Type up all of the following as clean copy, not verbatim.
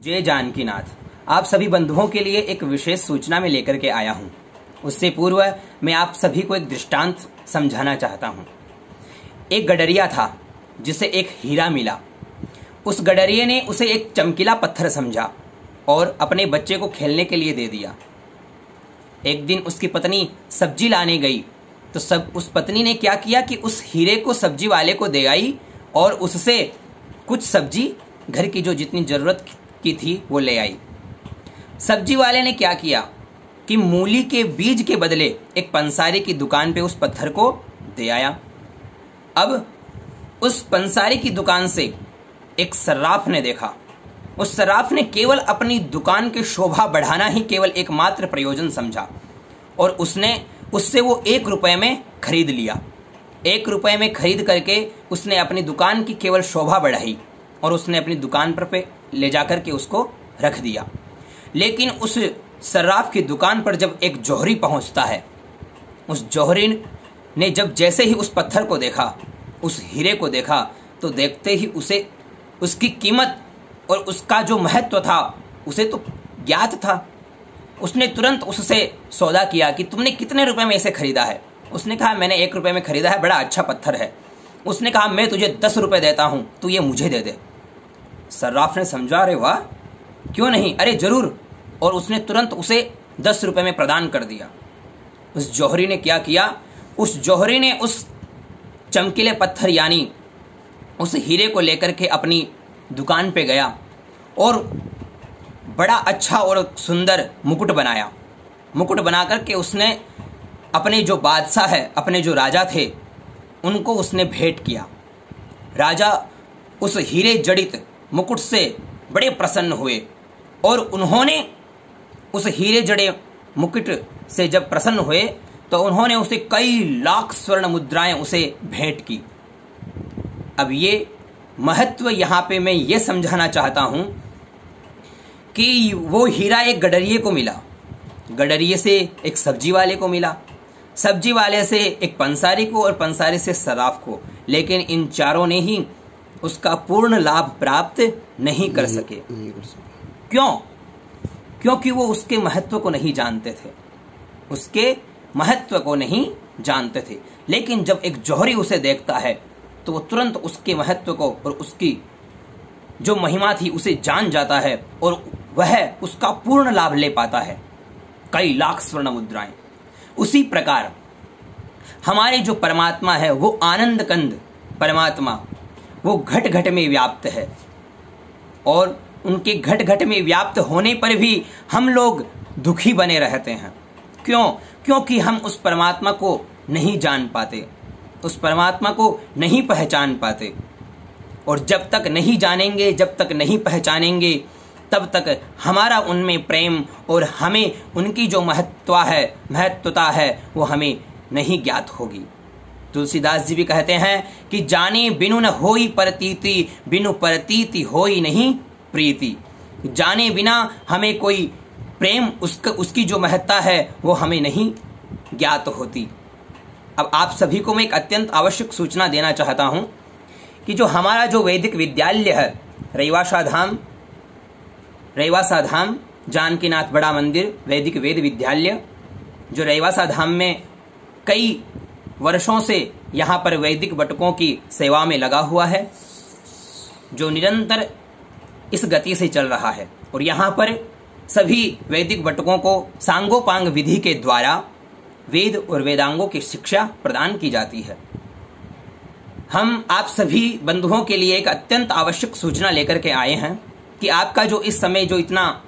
जय जानकीनाथ। आप सभी बंधुओं के लिए एक विशेष सूचना में लेकर के आया हूं। उससे पूर्व मैं आप सभी को एक दृष्टांत समझाना चाहता हूं। एक गडरिया था जिसे एक हीरा मिला। उस गडरिये ने उसे एक चमकीला पत्थर समझा और अपने बच्चे को खेलने के लिए दे दिया। एक दिन उसकी पत्नी सब्जी लाने गई तो उस पत्नी ने क्या किया कि उस हीरे को सब्जी वाले को दे आई और उससे कुछ सब्जी घर की जो जितनी जरूरत की थी वो ले आई। सब्जी वाले ने क्या किया कि मूली के बीज के बदले एक पंसारी की दुकान पे उस पत्थर को दे आया। अब उस पंसारी की दुकान से एक सर्राफ ने देखा। उस सर्राफ ने केवल अपनी दुकान की शोभा बढ़ाना ही केवल एकमात्र प्रयोजन समझा और उसने उससे वो 1 रुपए में खरीद लिया। 1 रुपए में खरीद करके उसने अपनी दुकान की केवल शोभा बढ़ाई और उसने अपनी दुकान पर पे ले जाकर के उसको रख दिया। लेकिन उस सर्राफ की दुकान पर जब एक जौहरी पहुंचता है, उस जौहरी ने जब जैसे ही उस पत्थर को देखा, उस हीरे को देखा, तो देखते ही उसे उसकी कीमत और उसका जो महत्व था उसे तो ज्ञात था। उसने तुरंत उससे सौदा किया कि तुमने कितने रुपए में इसे खरीदा है। उसने कहा मैंने 1 रुपए में खरीदा है, बड़ा अच्छा पत्थर है। उसने कहा मैं तुझे 10 रुपए देता हूं, तू ये मुझे दे दे। सर्राफ ने समझा, अरे वाह, क्यों नहीं, अरे जरूर। और उसने तुरंत उसे 10 रुपए में प्रदान कर दिया। उस जौहरी ने क्या किया, उस जौहरी ने उस चमकीले पत्थर यानी उस हीरे को लेकर के अपनी दुकान पे गया और बड़ा अच्छा और सुंदर मुकुट बनाया। मुकुट बना करके उसने अपने जो बादशाह है, अपने जो राजा थे, उनको उसने भेंट किया। राजा उस हीरे जड़ित मुकुट से बड़े प्रसन्न हुए और उन्होंने उस हीरे जड़े मुकुट से जब प्रसन्न हुए तो उन्होंने उसे कई लाख स्वर्ण मुद्राएं उसे भेंट की। अब ये महत्व यहाँ पे मैं ये समझाना चाहता हूं कि वो हीरा एक गडरिये को मिला, गडरिये से एक सब्जी वाले को मिला, सब्जी वाले से एक पंसारी को और पंसारी से सर्राफ को, लेकिन इन चारों ने ही उसका पूर्ण लाभ प्राप्त नहीं कर सके। क्यों? क्योंकि वो उसके महत्व को नहीं जानते थे, उसके महत्व को नहीं जानते थे। लेकिन जब एक जौहरी उसे देखता है तो वो तुरंत उसके महत्व को और उसकी जो महिमा थी उसे जान जाता है और वह उसका पूर्ण लाभ ले पाता है, कई लाख स्वर्ण मुद्राएं। उसी प्रकार हमारे जो परमात्मा है वो आनंद कंद परमात्मा, वो घट घट में व्याप्त है और उनके घट घट में व्याप्त होने पर भी हम लोग दुखी बने रहते हैं। क्यों? क्योंकि हम उस परमात्मा को नहीं जान पाते, उस परमात्मा को नहीं पहचान पाते। और जब तक नहीं जानेंगे, जब तक नहीं पहचानेंगे, तब तक हमारा उनमें प्रेम और हमें उनकी जो महत्वता है वो हमें नहीं ज्ञात होगी। तुलसीदास जी भी कहते हैं कि जाने बिनु न होई परतीति, बिनु परतीति होई नहीं प्रीति। जाने बिना हमें कोई प्रेम, उसकी जो महत्ता है वो हमें नहीं ज्ञात होती। अब आप सभी को मैं एक अत्यंत आवश्यक सूचना देना चाहता हूं कि जो हमारा जो वैदिक विद्यालय है, रैवासा धाम जानकीनाथ बड़ा मंदिर वैदिक वेद विद्यालय, जो रैवासा धाम में कई वर्षों से यहाँ पर वैदिक बटकों की सेवा में लगा हुआ है, जो निरंतर इस गति से चल रहा है। और यहाँ पर सभी वैदिक बटकों को सांगोपांग विधि के द्वारा वेद और वेदांगों की शिक्षा प्रदान की जाती है। हम आप सभी बंधुओं के लिए एक अत्यंत आवश्यक सूचना लेकर के आए हैं कि आपका जो इस समय जो इतना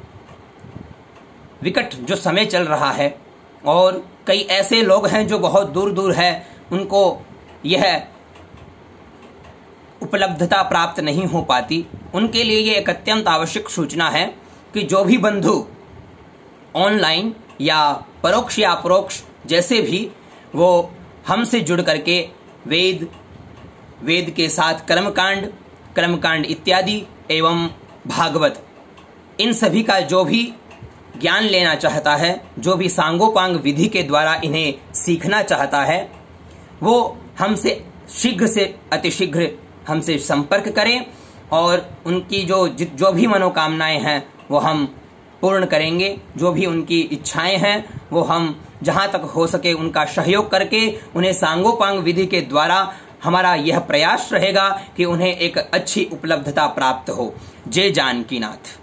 विकट जो समय चल रहा है और कई ऐसे लोग हैं जो बहुत दूर दूर है, उनको यह उपलब्धता प्राप्त नहीं हो पाती, उनके लिए ये एक अत्यंत आवश्यक सूचना है कि जो भी बंधु ऑनलाइन या परोक्ष या अपरोक्ष जैसे भी वो हमसे जुड़ करके वेद के साथ कर्मकांड इत्यादि एवं भागवत, इन सभी का जो भी ज्ञान लेना चाहता है, जो भी सांगोपांग विधि के द्वारा इन्हें सीखना चाहता है, वो हमसे शीघ्र से अतिशीघ्र हमसे संपर्क करें और उनकी जो भी मनोकामनाएं हैं वो हम पूर्ण करेंगे। जो भी उनकी इच्छाएं हैं वो हम जहां तक हो सके उनका सहयोग करके उन्हें सांगोपांग विधि के द्वारा हमारा यह प्रयास रहेगा कि उन्हें एक अच्छी उपलब्धता प्राप्त हो। जय जानकीनाथ।